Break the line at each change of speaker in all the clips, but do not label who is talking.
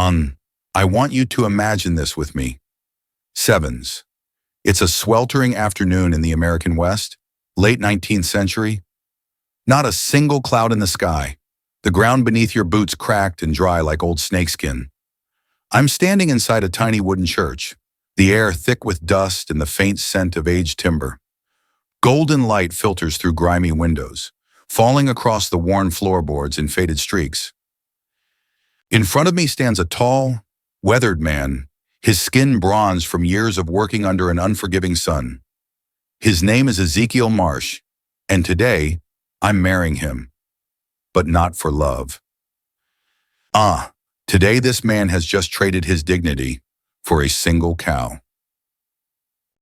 On, I want you to imagine this with me. Sevens. It's a sweltering afternoon in the American West, late 19th century. Not a single cloud in the sky. The ground beneath your boots cracked and dry like old snakeskin. I'm standing inside a tiny wooden church, the air thick with dust and the faint scent of aged timber. Golden light filters through grimy windows, falling across the worn floorboards in faded streaks. In front of me stands a tall, weathered man, his skin bronzed from years of working under an unforgiving sun. His name is Ezekiel Marsh, and today, I'm marrying him. But not for love. Today this man has just traded his dignity for a single cow.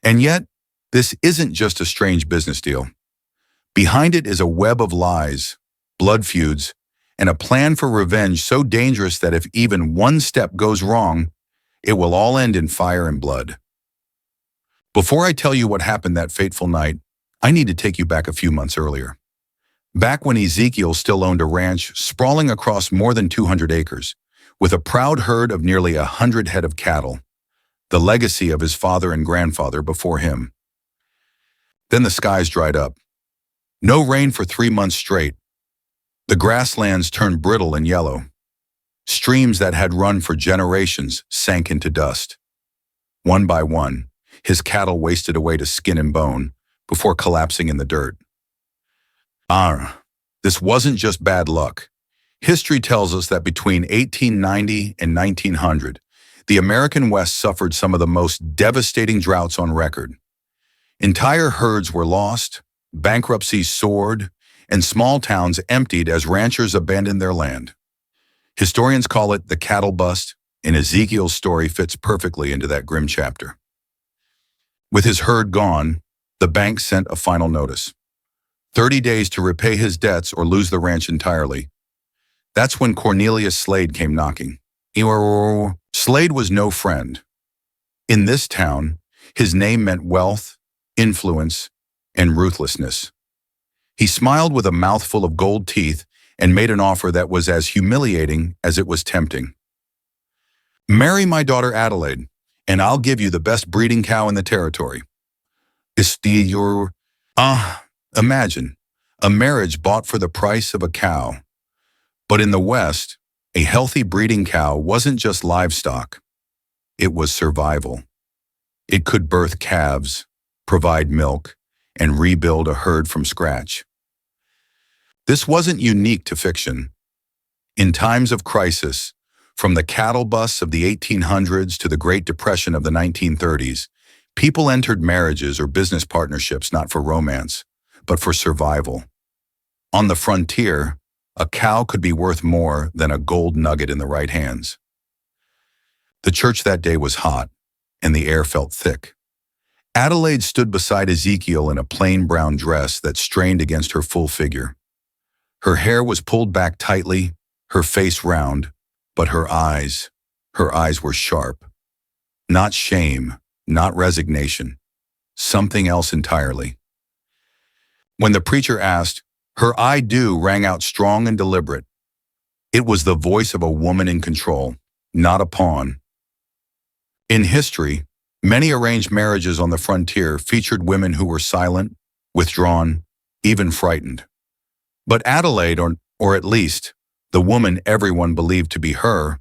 And yet, this isn't just a strange business deal. Behind it is a web of lies, blood feuds, and a plan for revenge so dangerous that if even one step goes wrong, it will all end in fire and blood. Before I tell you what happened that fateful night, I need to take you back a few months earlier. Back when Ezekiel still owned a ranch sprawling across more than 200 acres, with a proud herd of nearly 100 head of cattle, the legacy of his father and grandfather before him. Then the skies dried up. No rain for 3 months straight. The grasslands turned brittle and yellow. Streams that had run for generations sank into dust. One by one, his cattle wasted away to skin and bone before collapsing in the dirt. This wasn't just bad luck. History tells us that between 1890 and 1900, the American West suffered some of the most devastating droughts on record. Entire herds were lost, bankruptcies soared, and small towns emptied as ranchers abandoned their land. Historians call it the cattle bust, and Ezekiel's story fits perfectly into that grim chapter. With his herd gone, the bank sent a final notice. 30 days to repay his debts or lose the ranch entirely. That's when Cornelius Slade came knocking. Slade was no friend. In this town, his name meant wealth, influence, and ruthlessness. He smiled with a mouthful of gold teeth and made an offer that was as humiliating as it was tempting. Marry my daughter Adelaide, and I'll give you the best breeding cow in the territory. Imagine, a marriage bought for the price of a cow. But in the West, a healthy breeding cow wasn't just livestock. It was survival. It could birth calves, provide milk, and rebuild a herd from scratch. This wasn't unique to fiction. In times of crisis, from the cattle busts of the 1800s to the Great Depression of the 1930s, people entered marriages or business partnerships not for romance, but for survival. On the frontier, a cow could be worth more than a gold nugget in the right hands. The church that day was hot, and the air felt thick. Adelaide stood beside Ezekiel in a plain brown dress that strained against her full figure. Her hair was pulled back tightly, her face round, but her eyes were sharp. Not shame, not resignation, something else entirely. When the preacher asked, her "I do" rang out strong and deliberate. It was the voice of a woman in control, not a pawn. In history, many arranged marriages on the frontier featured women who were silent, withdrawn, even frightened. But Adelaide, or at least the woman everyone believed to be her,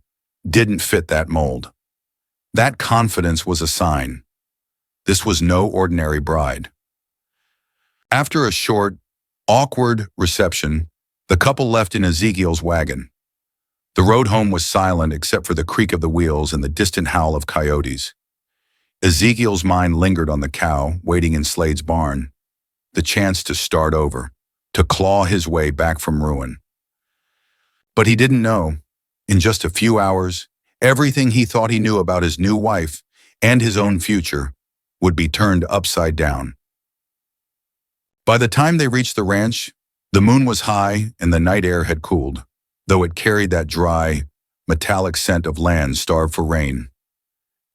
didn't fit that mold. That confidence was a sign. This was no ordinary bride. After a short, awkward reception, the couple left in Ezekiel's wagon. The road home was silent except for the creak of the wheels and the distant howl of coyotes. Ezekiel's mind lingered on the cow waiting in Slade's barn, the chance to start over, to claw his way back from ruin. But he didn't know, in just a few hours, everything he thought he knew about his new wife and his own future would be turned upside down. By the time they reached the ranch, the moon was high and the night air had cooled, though it carried that dry, metallic scent of land starved for rain.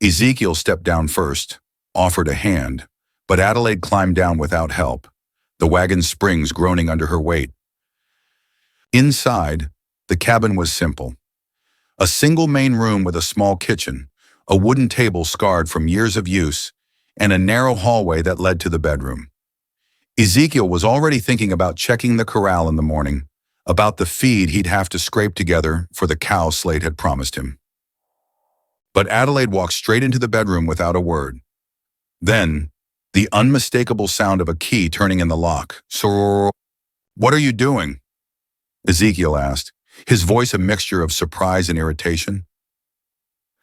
Ezekiel stepped down first, offered a hand, but Adelaide climbed down without help, the wagon's springs groaning under her weight. Inside, the cabin was simple. A single main room with a small kitchen, a wooden table scarred from years of use, and a narrow hallway that led to the bedroom. Ezekiel was already thinking about checking the corral in the morning, about the feed he'd have to scrape together for the cow Slade had promised him. But Adelaide walked straight into the bedroom without a word. Then, the unmistakable sound of a key turning in the lock. "So, what are you doing?" Ezekiel asked, his voice a mixture of surprise and irritation.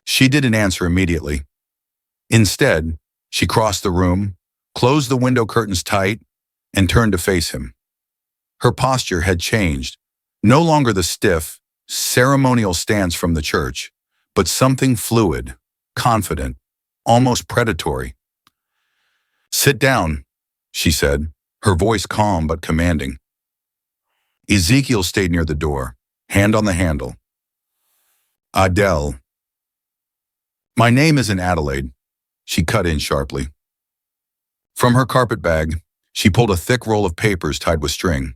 She didn't answer immediately. Instead, she crossed the room, closed the window curtains tight, and turned to face him. Her posture had changed, no longer the stiff, ceremonial stance from the church, but something fluid, confident, almost predatory. "Sit down," she said, her voice calm but commanding. Ezekiel stayed near the door, hand on the handle. "Adele." "My name isn't Adelaide," she cut in sharply. From her carpet bag, she pulled a thick roll of papers tied with string.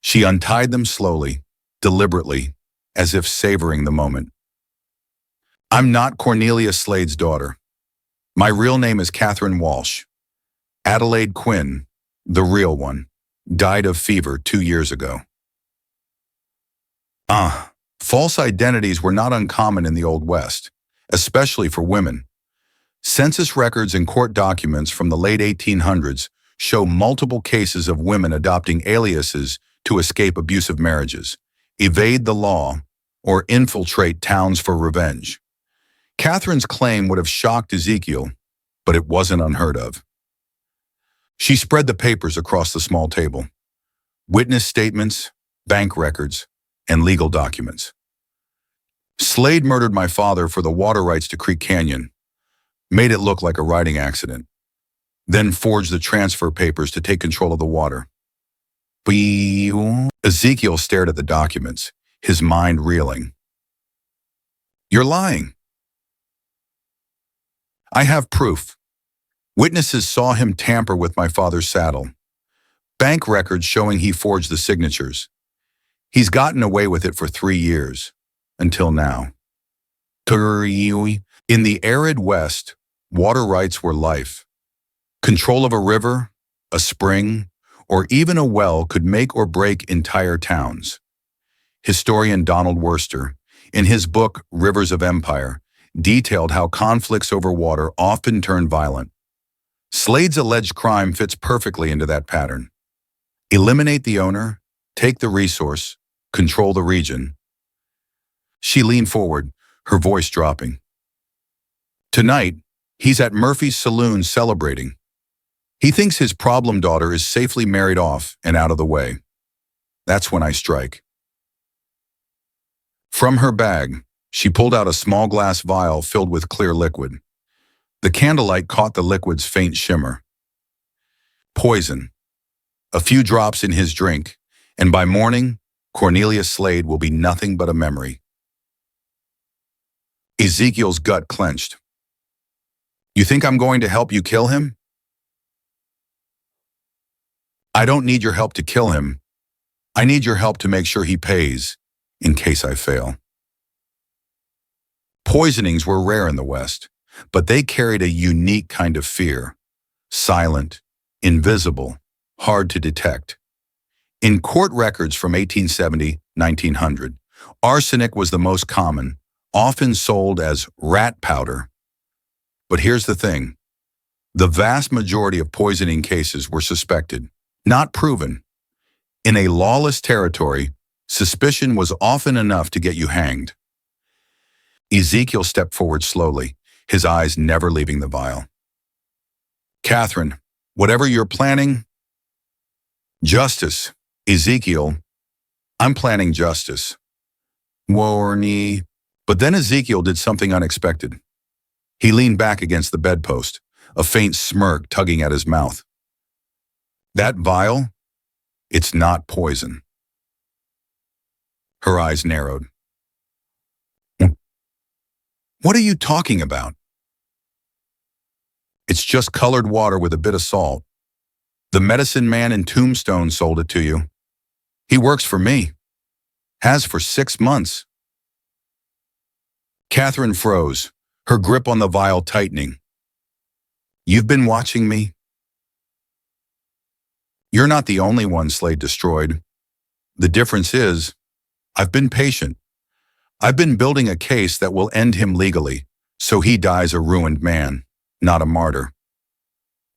She untied them slowly, deliberately, as if savoring the moment. "I'm not Cornelia Slade's daughter. My real name is Catherine Walsh. Adelaide Quinn, the real one, died of fever 2 years ago." False identities were not uncommon in the Old West, especially for women. Census records and court documents from the late 1800s show multiple cases of women adopting aliases to escape abusive marriages, evade the law, or infiltrate towns for revenge. Catherine's claim would have shocked Ezekiel, but it wasn't unheard of. She spread the papers across the small table. Witness statements, bank records, and legal documents. "Slade murdered my father for the water rights to Creek Canyon, made it look like a riding accident, then forged the transfer papers to take control of the water." Ezekiel stared at the documents, his mind reeling. "You're lying." "I have proof. Witnesses saw him tamper with my father's saddle. Bank records showing he forged the signatures. He's gotten away with it for 3 years, until now." In the arid West, water rights were life. Control of a river, a spring, or even a well could make or break entire towns. Historian Donald Worster, in his book Rivers of Empire, detailed how conflicts over water often turn violent. Slade's alleged crime fits perfectly into that pattern. Eliminate the owner, take the resource, control the region. She leaned forward, her voice dropping. "Tonight, he's at Murphy's saloon celebrating. He thinks his problem daughter is safely married off and out of the way. That's when I strike." From her bag, she pulled out a small glass vial filled with clear liquid. The candlelight caught the liquid's faint shimmer. "Poison. A few drops in his drink, and by morning, Cornelia Slade will be nothing but a memory." Ezekiel's gut clenched. "You think I'm going to help you kill him?" "I don't need your help to kill him. I need your help to make sure he pays, in case I fail." Poisonings were rare in the West, but they carried a unique kind of fear. Silent, invisible, hard to detect. In court records from 1870-1900, arsenic was the most common, often sold as rat powder. But here's the thing. The vast majority of poisoning cases were suspected, not proven. In a lawless territory, suspicion was often enough to get you hanged. Ezekiel stepped forward slowly, his eyes never leaving the vial. "Catherine, whatever you're planning..." "Justice, Ezekiel. I'm planning justice." Warney. But then Ezekiel did something unexpected. He leaned back against the bedpost, a faint smirk tugging at his mouth. "That vial? It's not poison." Her eyes narrowed. "What are you talking about?" "It's just colored water with a bit of salt. The medicine man in Tombstone sold it to you. He works for me. Has for 6 months." Catherine froze, her grip on the vial tightening. You've been watching me? You're not the only one Slade destroyed. The difference is, I've been patient. I've been building a case that will end him legally, so he dies a ruined man, not a martyr.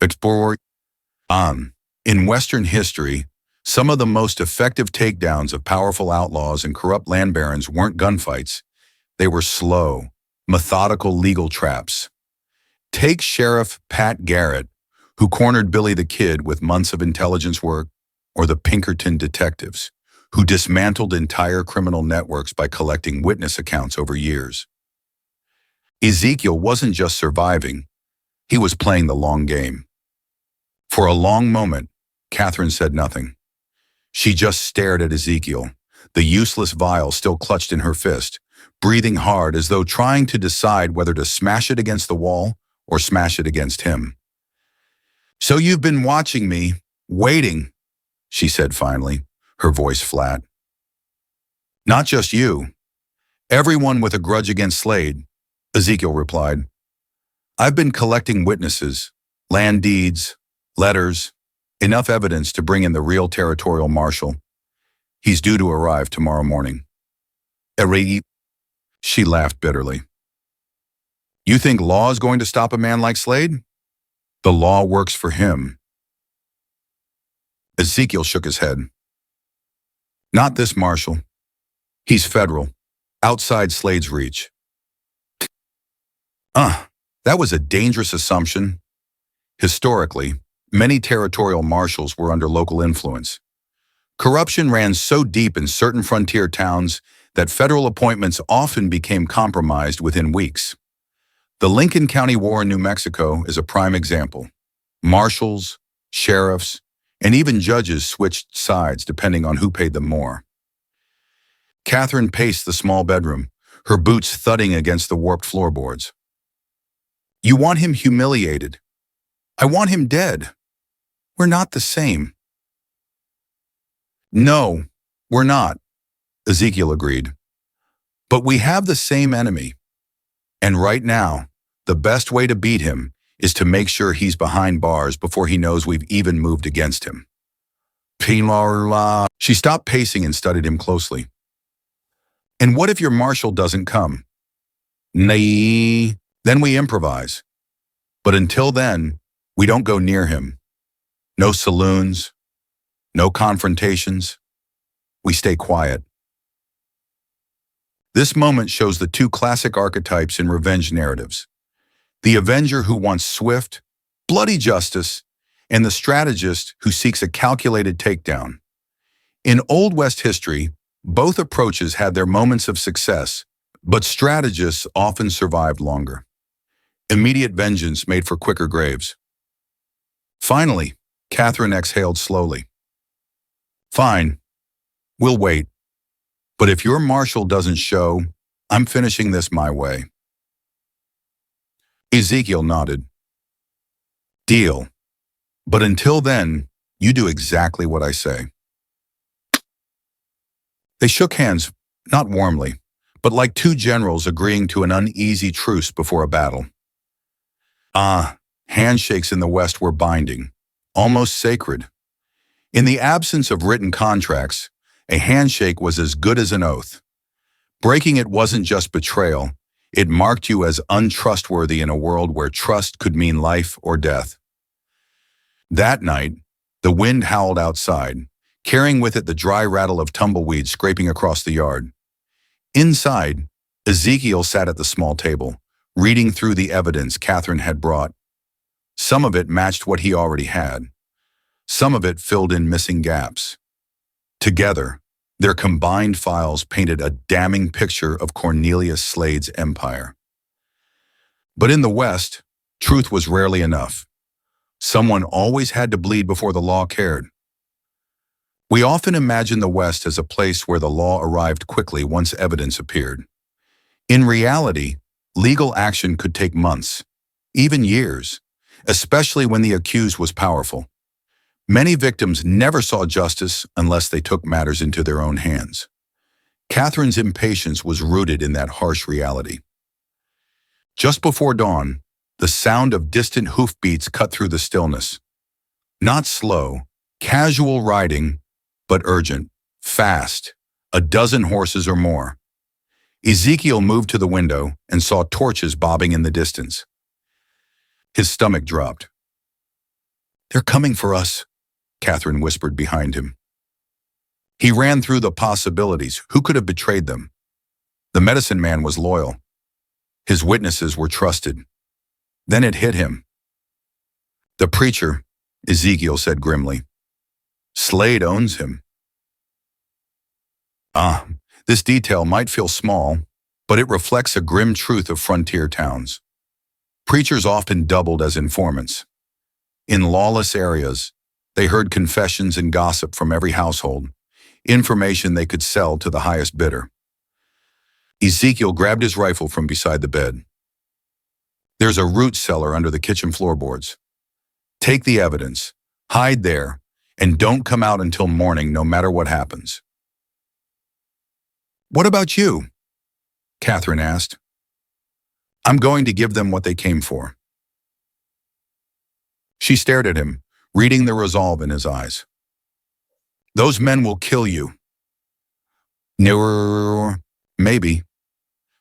Explorer. In Western history, some of the most effective takedowns of powerful outlaws and corrupt land barons weren't gunfights. They were slow, methodical legal traps. Take Sheriff Pat Garrett, who cornered Billy the Kid with months of intelligence work, or the Pinkerton detectives, who dismantled entire criminal networks by collecting witness accounts over years. Ezekiel wasn't just surviving, he was playing the long game. For a long moment, Catherine said nothing. She just stared at Ezekiel, the useless vial still clutched in her fist, breathing hard as though trying to decide whether to smash it against the wall or smash it against him. So you've been watching me, waiting, she said finally, her voice flat. Not just you. Everyone with a grudge against Slade, Ezekiel replied. I've been collecting witnesses, land deeds, letters, enough evidence to bring in the real territorial marshal. He's due to arrive tomorrow morning. Eregi, she laughed bitterly. You think law is going to stop a man like Slade? The law works for him. Ezekiel shook his head. Not this marshal. He's federal, outside Slade's reach. That was a dangerous assumption. Historically, many territorial marshals were under local influence. Corruption ran so deep in certain frontier towns that federal appointments often became compromised within weeks. The Lincoln County War in New Mexico is a prime example. Marshals, sheriffs, and even judges switched sides depending on who paid them more. Catherine paced the small bedroom, her boots thudding against the warped floorboards. You want him humiliated. I want him dead. We're not the same. No, we're not, Ezekiel agreed. But we have the same enemy. And right now, the best way to beat him is to make sure he's behind bars before he knows we've even moved against him. She stopped pacing and studied him closely. And what if your marshal doesn't come? Nay, then we improvise. But until then, we don't go near him. No saloons, no confrontations. We stay quiet. This moment shows the two classic archetypes in revenge narratives. The avenger who wants swift, bloody justice, and the strategist who seeks a calculated takedown. In Old West history, both approaches had their moments of success, but strategists often survived longer. Immediate vengeance made for quicker graves. Finally, Catherine exhaled slowly. Fine, we'll wait. But if your marshal doesn't show, I'm finishing this my way. Ezekiel nodded. Deal. But until then, you do exactly what I say. They shook hands, not warmly, but like two generals agreeing to an uneasy truce before a battle. Handshakes in the West were binding, almost sacred. In the absence of written contracts, a handshake was as good as an oath. Breaking it wasn't just betrayal, it marked you as untrustworthy in a world where trust could mean life or death. That night, the wind howled outside, carrying with it the dry rattle of tumbleweeds scraping across the yard. Inside, Ezekiel sat at the small table, reading through the evidence Catherine had brought. Some of it matched what he already had. Some of it filled in missing gaps. Together, their combined files painted a damning picture of Cornelius Slade's empire. But in the West, truth was rarely enough. Someone always had to bleed before the law cared. We often imagine the West as a place where the law arrived quickly once evidence appeared. In reality, legal action could take months, even years, especially when the accused was powerful. Many victims never saw justice unless they took matters into their own hands. Catherine's impatience was rooted in that harsh reality. Just before dawn, the sound of distant hoofbeats cut through the stillness. Not slow, casual riding, but urgent, fast, a dozen horses or more. Ezekiel moved to the window and saw torches bobbing in the distance. His stomach dropped. "They're coming for us," Catherine whispered behind him. He ran through the possibilities. Who could have betrayed them? The medicine man was loyal. His witnesses were trusted. Then it hit him. "The preacher," Ezekiel said grimly. "Slade owns him." This detail might feel small, but it reflects a grim truth of frontier towns. Preachers often doubled as informants. In lawless areas, they heard confessions and gossip from every household, information they could sell to the highest bidder. Ezekiel grabbed his rifle from beside the bed. "There's a root cellar under the kitchen floorboards. Take the evidence, hide there, and don't come out until morning no matter what happens." "What about you?" Catherine asked. "I'm going to give them what they came for." She stared at him, reading the resolve in his eyes. "Those men will kill you." "No, maybe.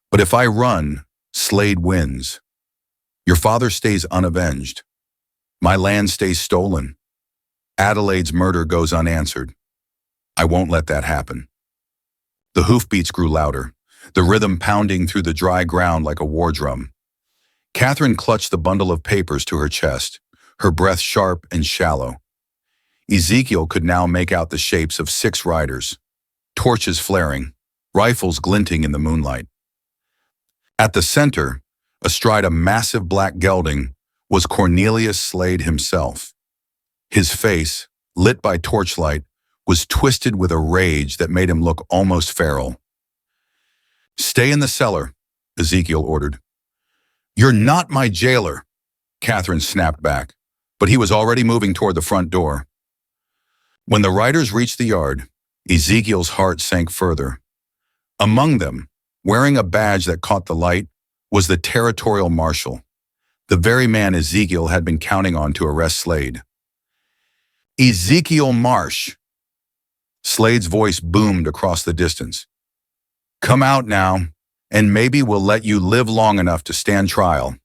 But if I run, Slade wins. Your father stays unavenged. My land stays stolen. Adelaide's murder goes unanswered. I won't let that happen." The hoofbeats grew louder, the rhythm pounding through the dry ground like a war drum. Catherine clutched the bundle of papers to her chest, her breath sharp and shallow. Ezekiel could now make out the shapes of 6 riders, torches flaring, rifles glinting in the moonlight. At the center, astride a massive black gelding, was Cornelius Slade himself. His face, lit by torchlight, was twisted with a rage that made him look almost feral. "Stay in the cellar," Ezekiel ordered. "You're not my jailer," Catherine snapped back, but he was already moving toward the front door. When the riders reached the yard, Ezekiel's heart sank further. Among them, wearing a badge that caught the light, was the territorial marshal, the very man Ezekiel had been counting on to arrest Slade. "Ezekiel Marsh!" Slade's voice boomed across the distance. "Come out now, and maybe we'll let you live long enough to stand trial."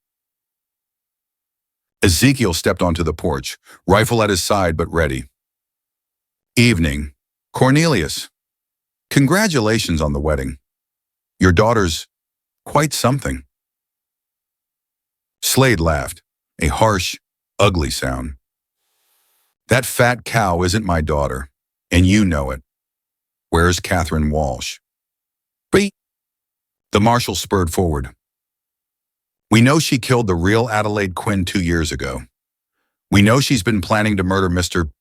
Ezekiel stepped onto the porch, rifle at his side but ready. "Evening. Cornelius. Congratulations on the wedding. Your daughter's quite something." Slade laughed, a harsh, ugly sound. "That fat cow isn't my daughter, and you know it. Where's Catherine Walsh?" "Beep." The marshal spurred forward. "We know she killed the real Adelaide Quinn 2 years ago. We know she's been planning to murder Mr.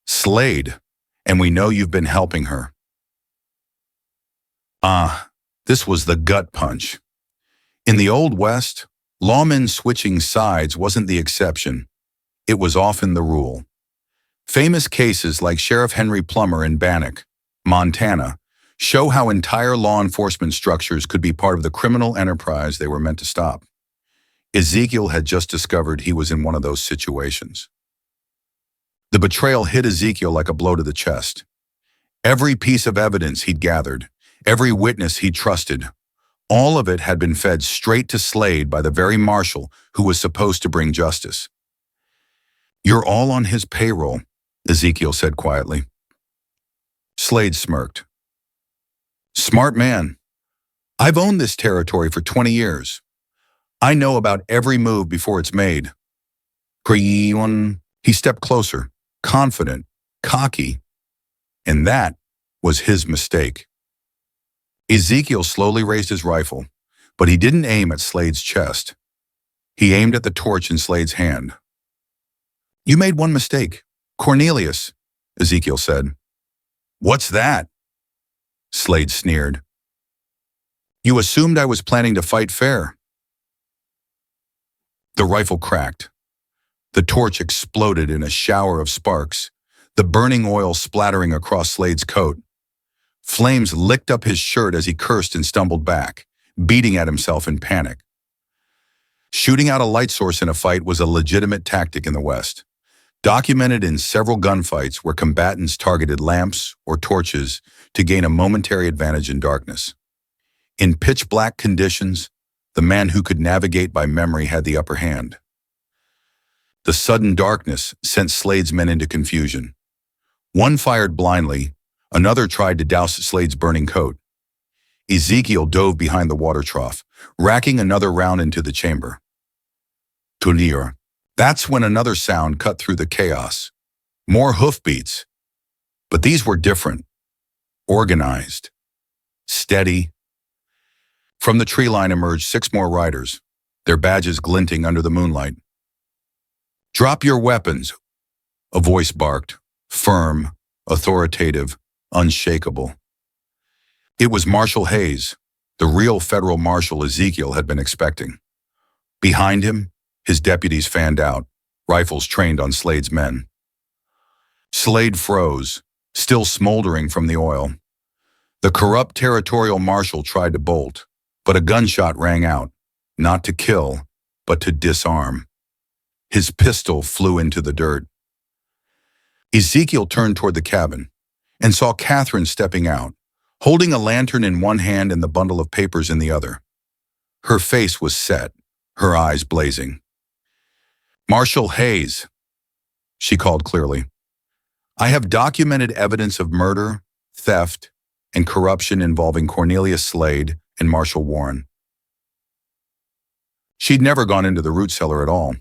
Slade, and we know you've been helping her." This was the gut punch. In the Old West, lawmen switching sides wasn't the exception. It was often the rule. Famous cases like Sheriff Henry Plummer in Bannock, Montana, show how entire law enforcement structures could be part of the criminal enterprise they were meant to stop. Ezekiel had just discovered he was in one of those situations. The betrayal hit Ezekiel like a blow to the chest. Every piece of evidence he'd gathered, every witness he'd trusted, all of it had been fed straight to Slade by the very marshal who was supposed to bring justice. "You're all on his payroll," Ezekiel said quietly. Slade smirked. "Smart man. I've owned this territory for 20 years. I know about every move before it's made." He stepped closer, confident, cocky, and that was his mistake. Ezekiel slowly raised his rifle, but he didn't aim at Slade's chest. He aimed at the torch in Slade's hand. "You made one mistake, Cornelius," Ezekiel said. "What's that?" Slade sneered. "You assumed I was planning to fight fair." The rifle cracked. The torch exploded in a shower of sparks, the burning oil splattering across Slade's coat. Flames licked up his shirt as he cursed and stumbled back, beating at himself in panic. Shooting out a light source in a fight was a legitimate tactic in the West, documented in several gunfights where combatants targeted lamps or torches to gain a momentary advantage in darkness. In pitch-black conditions, the man who could navigate by memory had the upper hand. The sudden darkness sent Slade's men into confusion. One fired blindly, another tried to douse Slade's burning coat. Ezekiel dove behind the water trough, racking another round into the chamber. Tunir. That's when another sound cut through the chaos. More hoofbeats. But these were different. Organized. Steady. From the tree line emerged 6 more riders, their badges glinting under the moonlight. "Drop your weapons," a voice barked, firm, authoritative, unshakable. It was Marshal Hayes, the real federal marshal Ezekiel had been expecting. Behind him, his deputies fanned out, rifles trained on Slade's men. Slade froze, still smoldering from the oil. The corrupt territorial marshal tried to bolt, but a gunshot rang out, not to kill, but to disarm. His pistol flew into the dirt. Ezekiel turned toward the cabin and saw Catherine stepping out, holding a lantern in one hand and the bundle of papers in the other. Her face was set, her eyes blazing. "Marshal Hayes," she called clearly, "I have documented evidence of murder, theft, and corruption involving Cornelius Slade and Marshal Warren." She'd never gone into the root cellar at all.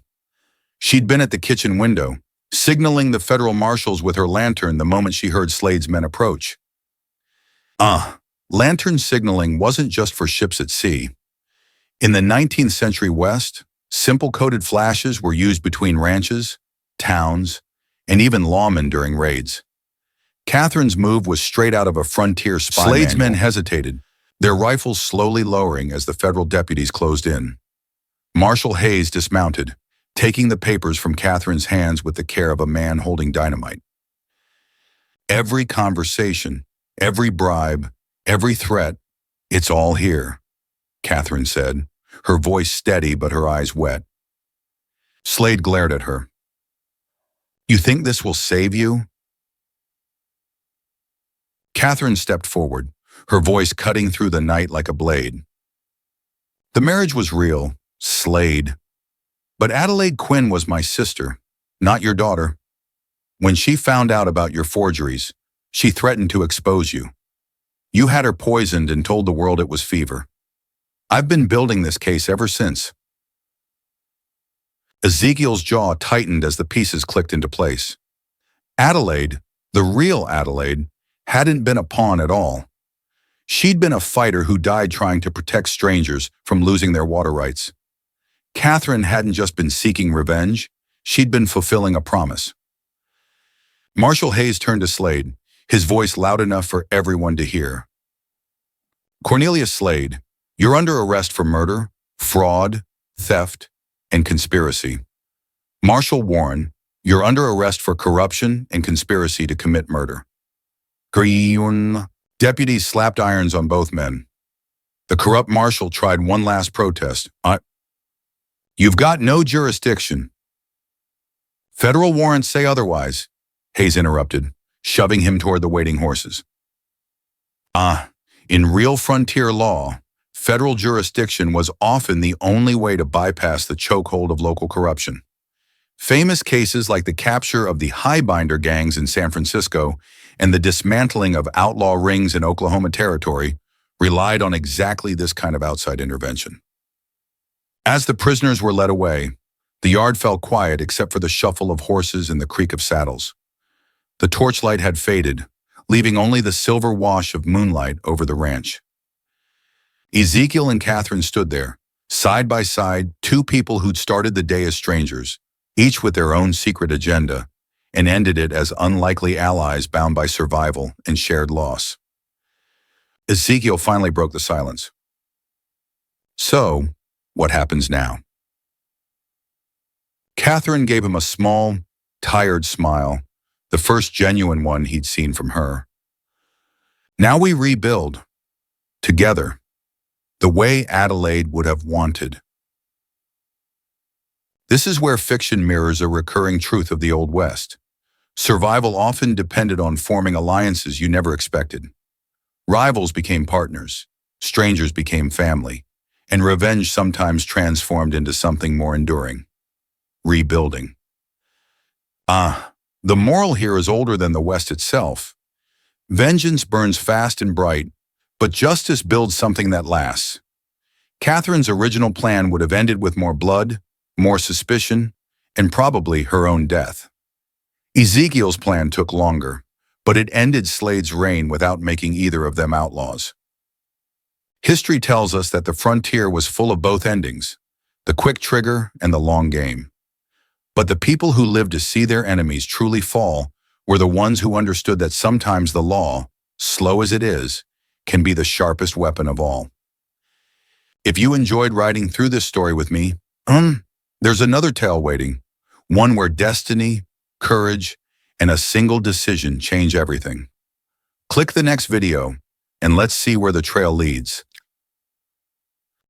She'd been at the kitchen window, signaling the federal marshals with her lantern the moment she heard Slade's men approach. Lantern signaling wasn't just for ships at sea. In the 19th century West, simple coded flashes were used between ranches, towns, and even lawmen during raids. Catherine's move was straight out of a frontier spy manual. Slade's men hesitated, their rifles slowly lowering as the federal deputies closed in. Marshal Hayes dismounted, taking the papers from Catherine's hands with the care of a man holding dynamite. "Every conversation, every bribe, every threat, it's all here," Catherine said, her voice steady but her eyes wet. Slade glared at her. "You think this will save you?" Catherine stepped forward, her voice cutting through the night like a blade. "The marriage was real, Slade. But Adelaide Quinn was my sister, not your daughter. When she found out about your forgeries, she threatened to expose you. You had her poisoned and told the world it was fever. I've been building this case ever since." Ezekiel's jaw tightened as the pieces clicked into place. Adelaide, the real Adelaide, hadn't been a pawn at all. She'd been a fighter who died trying to protect strangers from losing their water rights. Catherine hadn't just been seeking revenge, she'd been fulfilling a promise. Marshal Hayes turned to Slade, his voice loud enough for everyone to hear. "Cornelius Slade, you're under arrest for murder, fraud, theft, and conspiracy. Marshal Warren, you're under arrest for corruption and conspiracy to commit murder." Green. Deputies slapped irons on both men. The corrupt marshal tried one last protest. "You've got no jurisdiction." "Federal warrants say otherwise," Hayes interrupted, shoving him toward the waiting horses. In real frontier law, federal jurisdiction was often the only way to bypass the chokehold of local corruption. Famous cases like the capture of the Highbinder gangs in San Francisco and the dismantling of outlaw rings in Oklahoma Territory relied on exactly this kind of outside intervention. As the prisoners were led away, the yard fell quiet except for the shuffle of horses and the creak of saddles. The torchlight had faded, leaving only the silver wash of moonlight over the ranch. Ezekiel and Catherine stood there, side by side, 2 people who'd started the day as strangers, each with their own secret agenda, and ended it as unlikely allies bound by survival and shared loss. Ezekiel finally broke the silence. "So, what happens now?" Catherine gave him a small, tired smile, the first genuine one he'd seen from her. "Now we rebuild, together, the way Adelaide would have wanted." This is where fiction mirrors a recurring truth of the Old West. Survival often depended on forming alliances you never expected. Rivals became partners, strangers became family, and revenge sometimes transformed into something more enduring: rebuilding. The moral here is older than the West itself. Vengeance burns fast and bright, but justice builds something that lasts. Catherine's original plan would have ended with more blood, more suspicion, and probably her own death. Ezekiel's plan took longer, but it ended Slade's reign without making either of them outlaws. History tells us that the frontier was full of both endings, the quick trigger and the long game. But the people who lived to see their enemies truly fall were the ones who understood that sometimes the law, slow as it is, can be the sharpest weapon of all. If you enjoyed riding through this story with me, there's another tale waiting, one where destiny, courage, and a single decision change everything. Click the next video, and let's see where the trail leads.